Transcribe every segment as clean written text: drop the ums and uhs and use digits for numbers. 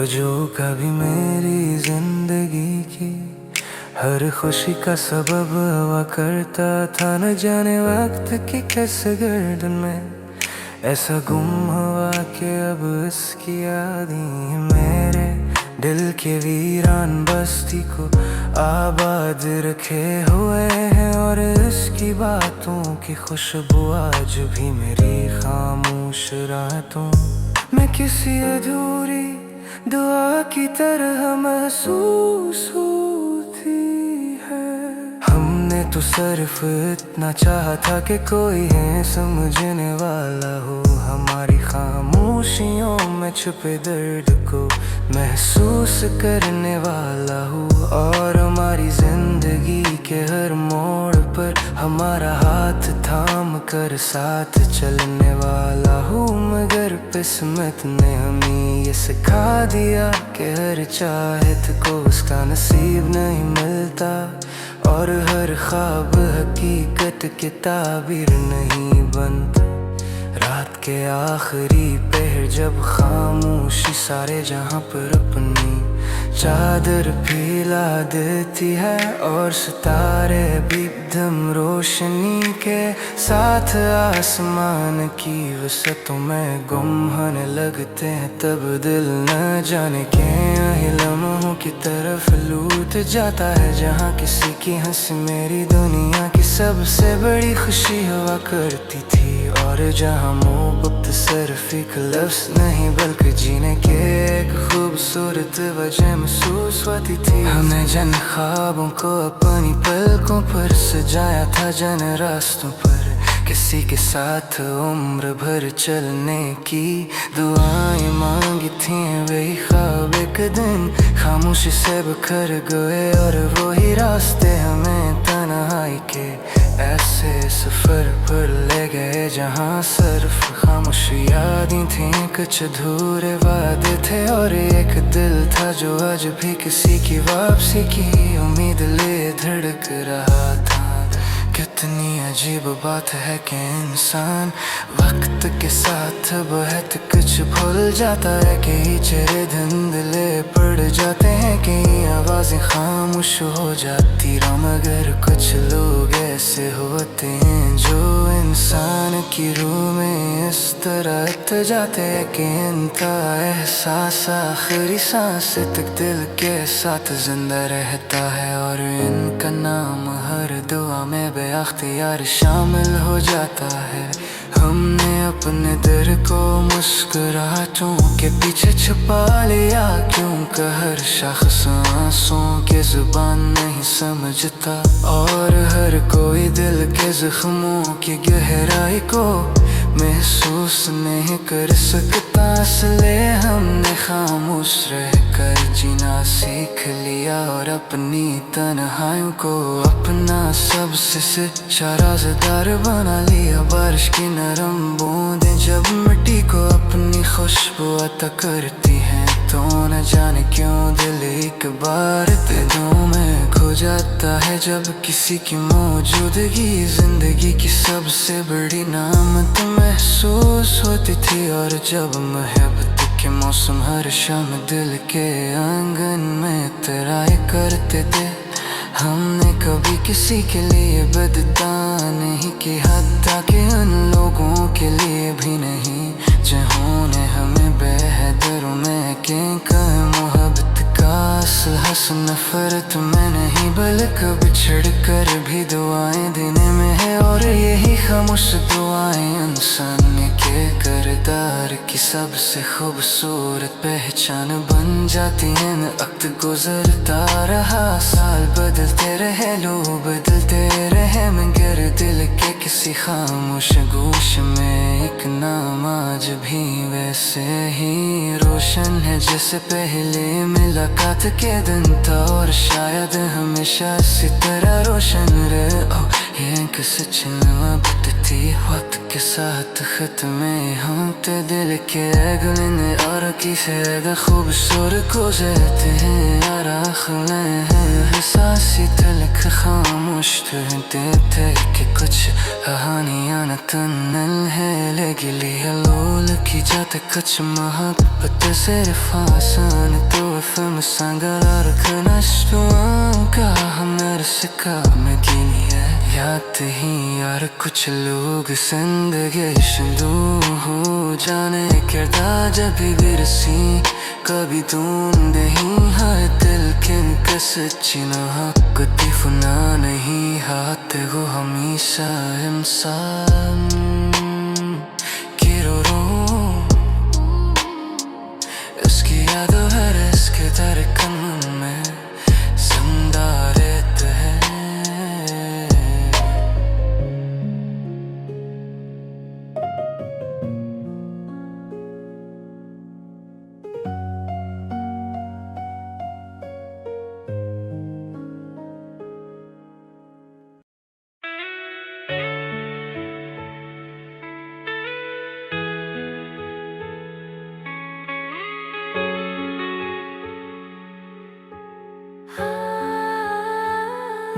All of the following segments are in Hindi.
जो कभी मेरी जिंदगी की हर खुशी का सबब हुआ करता था। न जाने वक्त की कैसे गर्दन में ऐसा गुम हुआ कि अब इसकी याद ही मेरे दिल के वीरान बस्ती को आबाद रखे हुए हैं। और इसकी बातों की खुशबू आज भी मेरी खामोश रातों में किसी अधूरी दुआ की तरह महसूस होती है। हमने तो सिर्फ इतना चाहा था कि कोई है समझने वाला हो, हमारी खामोशियों में छुपे दर्द को महसूस करने वाला हो। और हमारी जिंदगी के हर मोड़ पर हमारा हाथ थाम कर साथ चलने वाला हो। मगर किस्मत ने हमें ये सिखा दिया कि हर चाहत को उसका नसीब नहीं मिलता, और हर ख्वाब हकीकत की ताबीर नहीं बनता। रात के आखिरी पहर जब खामोशी सारे जहां पर अपनी चादर फैला देती है, और सितारे भी दम रोशनी के साथ आसमान की वसतों में गुम होने लगते हैं। तब दिल न जाने के लम्हों की तरफ लूट जाता है, जहाँ किसी की हंसी मेरी दुनिया की सबसे बड़ी खुशी हुआ करती थी। और जहाँ मोहब्बत सिर्फ एक लफ्ज़ नहीं बल्कि जीने के एक खूबसूरत वजह महसूस होती थी। हमने जन ख्वाबों को अपनी पलकों पर सजाया था, जन रास्तों पर किसी के साथ उम्र भर चलने की दुआएं मांगी थी। वही ख्वाब एक दिन खामोशी से बिखर गए, और वही रास्ते हमें तन्हाई के ऐसे सफर पर ले गए जहाँ सिर्फ खामोश यादें थीं, कुछ अधूरे वादे थे। और एक दिल था जो आज भी किसी की वापसी की उम्मीद ले धड़क रहा था। कितनी अजीब बात है कि इंसान वक्त के साथ बहुत कुछ भूल जाता है। कई चेहरे धुंधले पड़ जाते हैं, कई आवाजें खामोश हो जाती रह। मगर कुछ लोग ऐसे होते हैं जो इंसान की रूह में इस तरह त जाते हैं कि इनका एहसास आखिरी सांस तक दिल के साथ जिंदा रहता है। और इनका नाम हर दुआ में बेअख्तियार शामिल हो जाता है। हमने अपने दिल को मुस्कुराहटों के पीछे छुपा लिया, क्योंकि हर शख्स आंसुओं की जुबान नहीं समझता। और हर कोई दिल के जख्मों की गहराई को महसूस नहीं कर सकता। इसलिए हमने खामोश रहकर जीना सीख लिया, और अपनी तन्हाइयों को अपना सबसे सच्चा राज़दार बना लिया। बारिश की नरम बूंदें जब मिट्टी को अपनी खुशबू अता करती हैं, तो न जाने क्यों दिल एक बार दर्दों में खो जाता है। जब किसी की मौजूदगी जिंदगी की सबसे बड़ी नामत महसूस होती थी, और जब मोहब्बत के मौसम हर शाम दिल के आंगन में तराई करते थे। हमने कभी किसी के लिए बददान नहीं की, हत्ता कि उन लोगों के लिए भी नहीं जिन्होंने हमें बेहदरों में के मोहब्बत का असल हसन नफरत में नहीं बल्कि बिछड़ कर भी दुआएं देने में है। और यही खामोश दुआएं इंसान के किरदार की सबसे खूबसूरत पहचान बन जाती हैं। वक्त गुजरता रहा, साल बदलते रहे, लोग बदलते रहे, मगर दिल के किसी खामोश गोश में एक नाम आज भी वैसे ही रोशन है जैसे पहले मुलाकात के दिन था। और शायद हमेशा इसी तरह रोशन रहे। ये किसी चिन्ह थी वक्त के साथ खत्म हम ते दिल के अगले और किसे खूबसूरत गुजरते हैं यार आखिर है एहसासी तलक खामोश देते कि कुछ कहानियां न तन्नल है लगी लिया लोल की जाते कुछ मोहब्बत सिर्फ आसान का हमर सिक्का में गिनी है याद ही यार कुछ लोग जिंदगी शुरू हो जाने किरदार जब भी बिरसी कभी तूंदे ही है दिल किन का सच्ची ना कति फुना नहीं हाथ गो हमेशा इंसान इसकी यादों हर इसके धड़कन में जिंदा रहते हैं।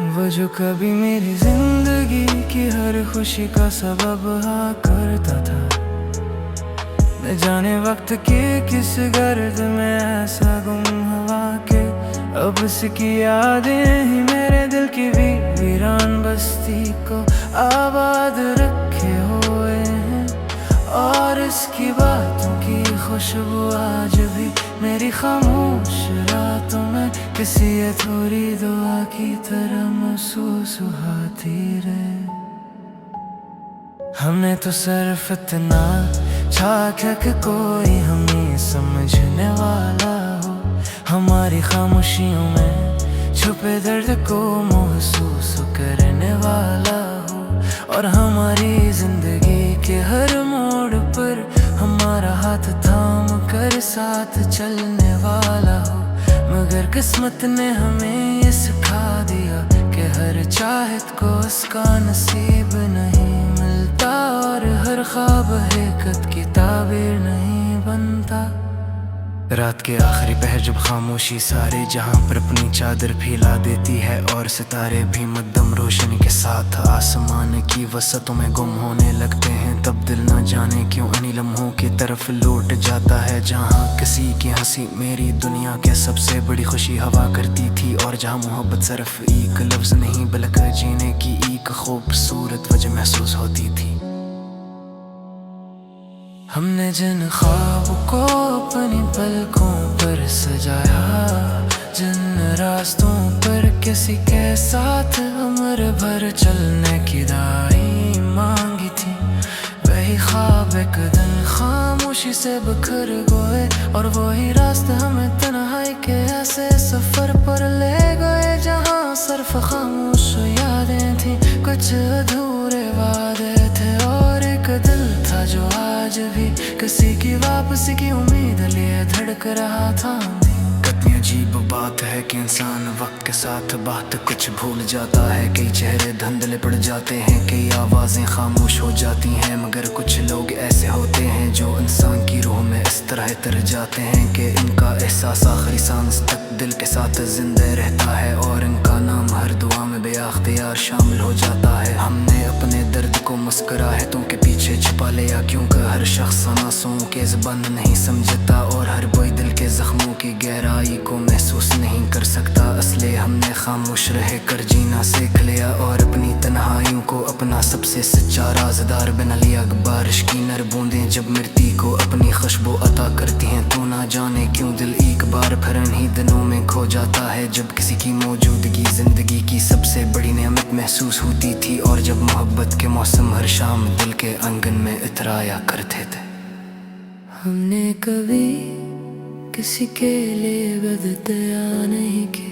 वो जो कभी मेरी जिंदगी की हर खुशी का सबब हुआ करता था, न जाने वक्त के किस गर्द में ऐसा गुम हुआ के अब उसकी यादें ही मेरे दिल की वीरान बस्ती को आबाद रखे हुए हैं। और इसकी बातों की खुशबू आज भी मेरी खामोश रातों में किसी अधूरी दुआ की तरह महसूस होती रहे। हमने तो सिर्फ इतना चाहा कि कोई हमें समझने वाला हो, हमारी खामोशियों में छुपे दर्द को महसूस करने वाला हो, और हमारी जिंदगी के हर मोड़ पर हमारा हाथ थाम कर साथ चलने वाला हो। मगर किस्मत ने हमें ये सिखा दिया कि हर चाहत को उसका नसीब नहीं मिलता, और हर ख्वाब हकीकत की ताबीर नहीं बनता। रात के आखिरी पहर जब खामोशी सारे जहां पर अपनी चादर फैला देती है, और सितारे भी मध्यम रोशनी के साथ आसमान की वसतों में गुम होने लगते हैं, तब दिल न जाने क्यों अन्य लम्हों की तरफ लौट जाता है, जहां किसी की हंसी मेरी दुनिया के सबसे बड़ी खुशी हवा करती थी, और जहां मोहब्बत सिर्फ एक लफ्ज नहीं बल्कि जीने की एक खूबसूरत वजह महसूस होती थी। हमने जिन ख्वाब को अपनी पलकों पर सजाया, जिन रास्तों पर किसी के साथ उम्र भर चलने की दाई मांगी थी, वही ख्वाब एक दिन खामोशी से बिखर गए, और वही रास्ते हमें तन्हाई के ऐसे सफर पर ले गए जहां सिर्फ खामोश यादें थी, कुछ अधूरे वादे थे, और एक दिल था जो आज भी किसी की वापसी की उम्मीद लिए धड़क रहा था। कितनी अजीब बात है कि इंसान वक्त के साथ बात कुछ भूल जाता है, कई चेहरे धुंधले पड़ जाते हैं, कई आवाजें खामोश हो जाती हैं, मगर कुछ लोग ऐसे होते हैं जो इंसान की रूह में इस तरह तर जाते हैं कि इनका एहसास आखिरी सांस तक दिल के साथ जिंदा रहता है, और इनका नाम हर दुआ में बेअख्तियार शामिल हो जाता है। हमने अपने दर्द को मुस्कुराहटों के पीछे छुपा लिया, क्योंकि हर शख्स आंसुओं के ज़बान नहीं समझता, और हर कोई दिल के जख्मों की गहराई को महसूस नहीं कर सकता। इसलिए हमने खामोश रह कर जीना सीख लिया, और अपनी तन्हाइयों को अपना सबसे सच्चा राज़दार बना लिया। बारिश की नर बूंदें जब मिट्टी को अपनी खुशबू अता करती हैं, तो ना जाने क्यों दिल एक बार फिर इन्हीं दिनों में खो जाता है, जब किसी की मौजूदगी जिंदगी की सबसे बड़ी नेमत महसूस होती थी, और जब मोहब्बत के मौसम हर शाम दिल के आंगन में इतराया करते थे। हमने कभी किसी के लिए बददुआ नहीं की,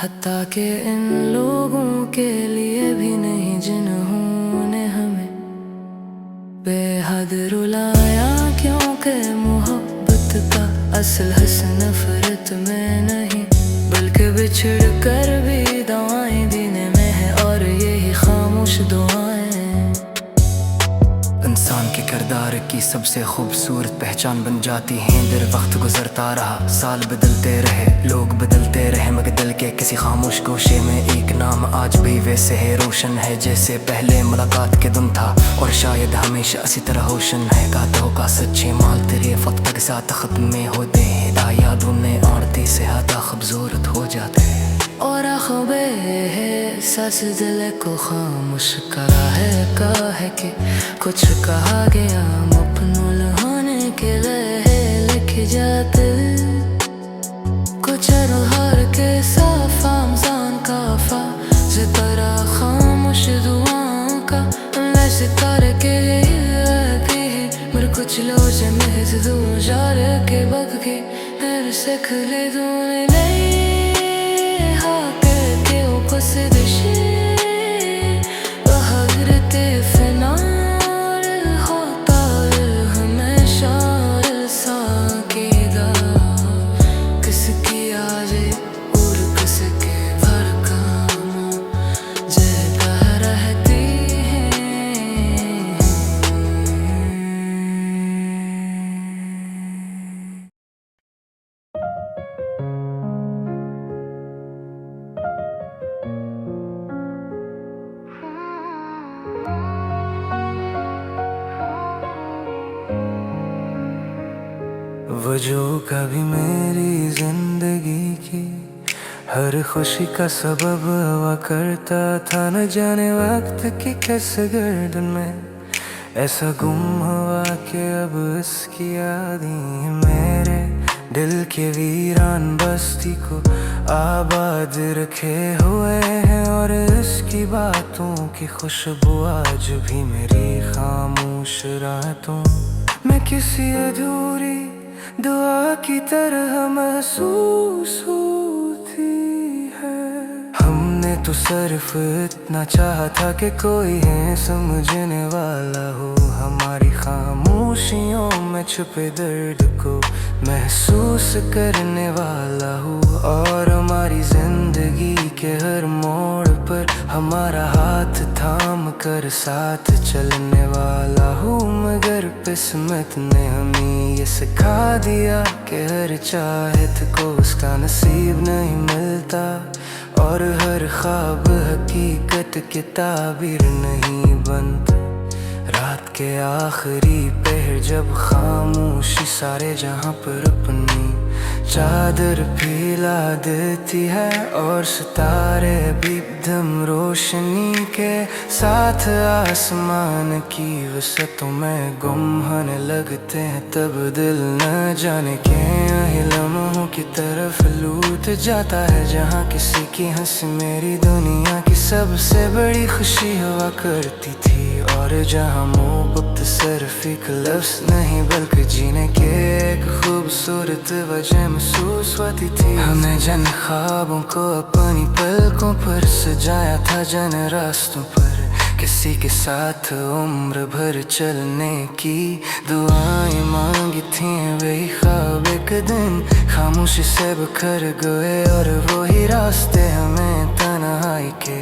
हत्ता के इन लोगों के लिए भी नहीं जिन्होंने हमें बेहद रुलाया, क्योंकि मोहब्बत का असल हस्न नफरत में नहीं बल्कि बिछड़ कर भी दवाएं देने में है, और यही खामोश दुआएं इंसान के किरदार की सबसे खूबसूरत पहचान बन जाती हैं। देर वक्त गुजरता रहा, साल बदलते रहे, लोग बदलते रहे, मगर दिल के किसी खामोश गोशे में एक नाम आज भी वैसे है रोशन है जैसे पहले मुलाकात के दिन था, और शायद हमेशा इसी तरह रोशन है। गातों का सच्चे माल तेरे वक्त के साथ खत्म में होते हैं, यादों ने एहसास दिल को खामोश करा है काहे कि कुछ कहा गया मफनूल होने के लिए लिख जाते कुछ हार के साफ आमजान काफा सितारा खामोश दुआओं का सितारे के मेरे कुछ लोग महज दूं जार के बग के मेरे से खले दूने नहीं हाके के उपस दिशे बहरते फिनार होता हमेशा साकेगा किसकी आजे और किसके भड़काम जगह रहती वजह कभी मेरी जिंदगी की हर खुशी का सबब हुआ करता था न जाने वक्त की कैसे गर्दन में ऐसा गुम हुआ कि अब इसकी याद ही मेरे दिल के वीरान बस्ती को आबाद रखे हुए हैं और इसकी बातों की खुशबू आज भी मेरी खामोश रातों में किसी अधूरी दुआ की तरह महसूस होती है। हमने तो सिर्फ इतना चाहा था कि कोई है समझने वाला हो हमारी खामोशियों में छुपे दर्द को महसूस करने वाला हो और हमारी जिंदगी के हर मोड़ पर हमारा हाथ थाम कर साथ चलने वाला हूँ मगर किस्मत ने हमें ये सिखा दिया कि हर चाहत को उसका नसीब नहीं मिलता और हर ख्वाब हकीकत की ताबीर नहीं बनता। रात के आखिरी पहर जब खामोशी सारे जहां पर अपनी चादर फैला देती है और सितारे भी दम रोशनी के साथ आसमान की वसतों में गुम होने लगते हैं तब दिल न जाने के लम्हों की तरफ लूट जाता है जहाँ किसी की हंसी मेरी दुनिया की सबसे बड़ी खुशी हुआ करती थी और जहाँ मोहब्बत सिर्फ एक लफ्ज़ नहीं बल्कि जीने के एक खूबसूरत वजह महसूस होती थी। हमने जन ख्वाबों को अपनी पलकों पर सजाया था जन रास्तों पर किसी के साथ उम्र भर चलने की दुआएं मांगी थी वही ख्वाब एक दिन खामोशी से बिखर गए और वही रास्ते हमें तन्हाई के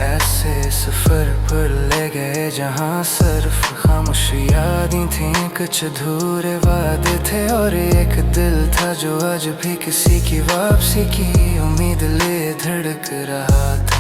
ऐसे सफर पर ले गए जहाँ सिर्फ खामोश यादें थी कुछ अधूरे वादे थे और एक दिल था जो आज भी किसी की वापसी की उम्मीद ले धड़क रहा था।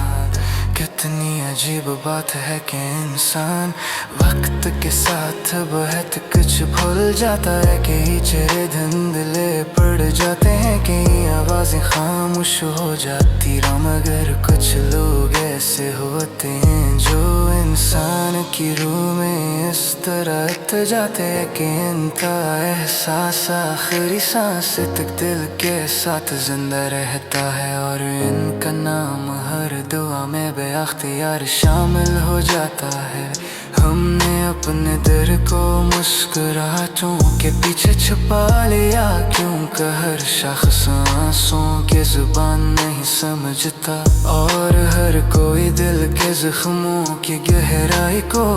कितनी अजीब बात है कि इंसान वक्त के साथ बहुत कुछ भूल जाता है कई चेहरे धुंधले पड़ जाते हैं कई आवाजें खामोश हो जाती रहा मगर कुछ लोग ऐसे होते हैं जो इंसान की रूह में इस तरह त जाते हैं कि इनका एहसास आखिरी सांस तक दिल के साथ जिंदा रहता है और इनका नाम हर दुआ में बेअख्तियार शामिल हो जाता है। हमने अपने दिल को मुस्कुराहटों के पीछे छुपा लिया क्योंकि हर शख्स आंसुओं की जुबान नहीं समझता और हर कोई दिल के जख्मों की गहराई को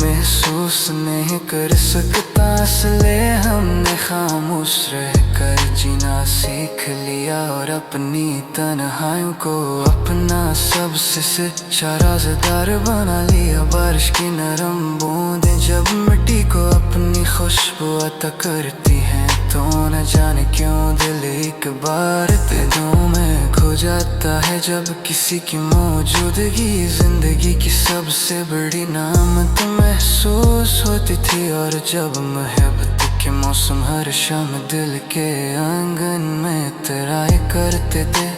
महसूस नहीं कर सकता इसलिए हमने खामोश रहकर जीना सीख लिया और अपनी तन्हाइयों को अपना सबसे सच्चा राज़दार बना लिया। बारिश की नरम बूंदें जब मिट्टी को अपनी खुशबू अता करती हैं तो न जाने क्यों दिल एक बार दिलों में खो जाता है जब किसी की मौजूदगी जिंदगी की सबसे बड़ी नामत महसूस होती थी और जब मोहब्बत के मौसम हर शाम दिल के आंगन में तराई करते थे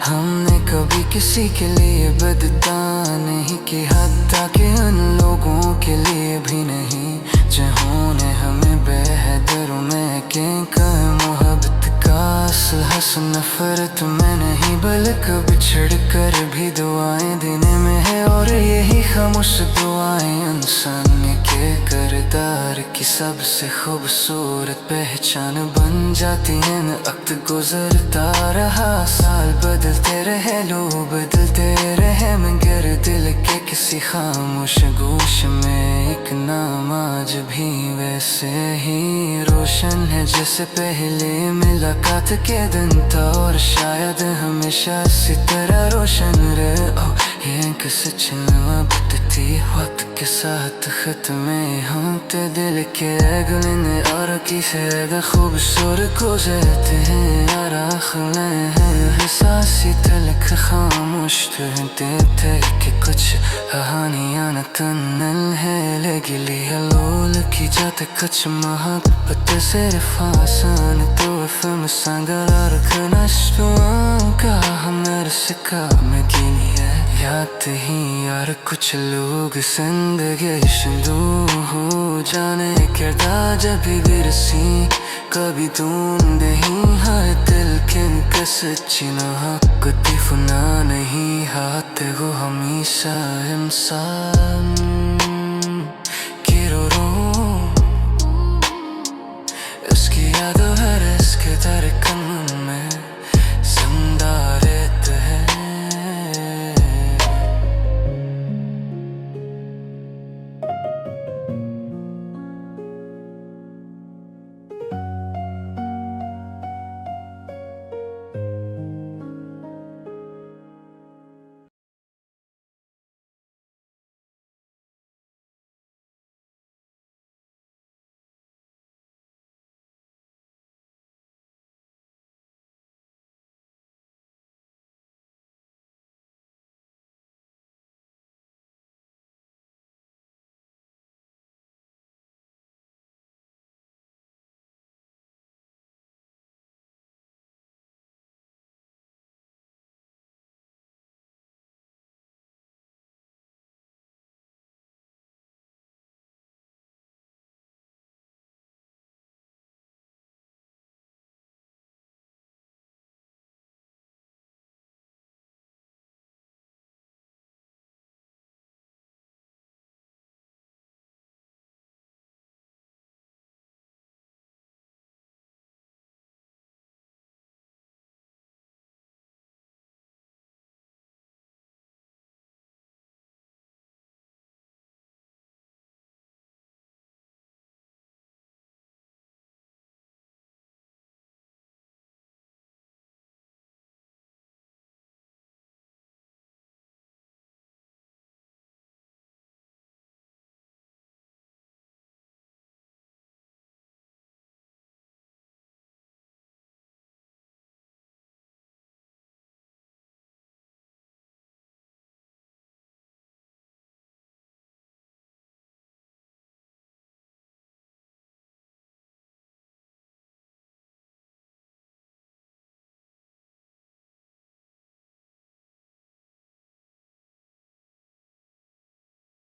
हमने कभी किसी के लिए बदता नहीं कि हत्ता के उन लोगों के लिए भी नहीं जिन्होंने हमें बेहतर में के कर मोहब्बत का असल हस नफरत में नहीं बल्कि बिछड़ कर भी दुआएं देने में है। और यही खामोश दुआएं इंसान के किरदार की सबसे खूबसूरत पहचान बन जाती हैं। वक्त गुजरता रहा, साल बदलते रहे, लोग बदलते रहे, मगर दिल के किसी खामोश गोश में एक नाम आज भी वैसे ही रोशन है जैसे पहले मुलाकात के दिन था। और शायद हमेशा इसी तरह रोशन रहे। ये किसी चिन्ह बदती वक्त के साथ खत्मे होते दिल के गलने और किसे खूबसूरत गुजरते हैं यार आखिर हैं एहसासी तलक खामोश ठहरते थे कि कुछ कहानियां न तन्नल है लगी लिया लोल की जाते कुछ मोहब्बत सिर्फ आसान तो फिल्म संगल और नष्टुआं का हमारे सिक्का में गिनी है याद ही यार कुछ लोग जिंदगी शुरू हो जाने किरदार जब भी गिरसी कभी ढूंढे ही हर दिल के सच्ची ना कुछ फुना नहीं हाथ वो हमेशा इंसान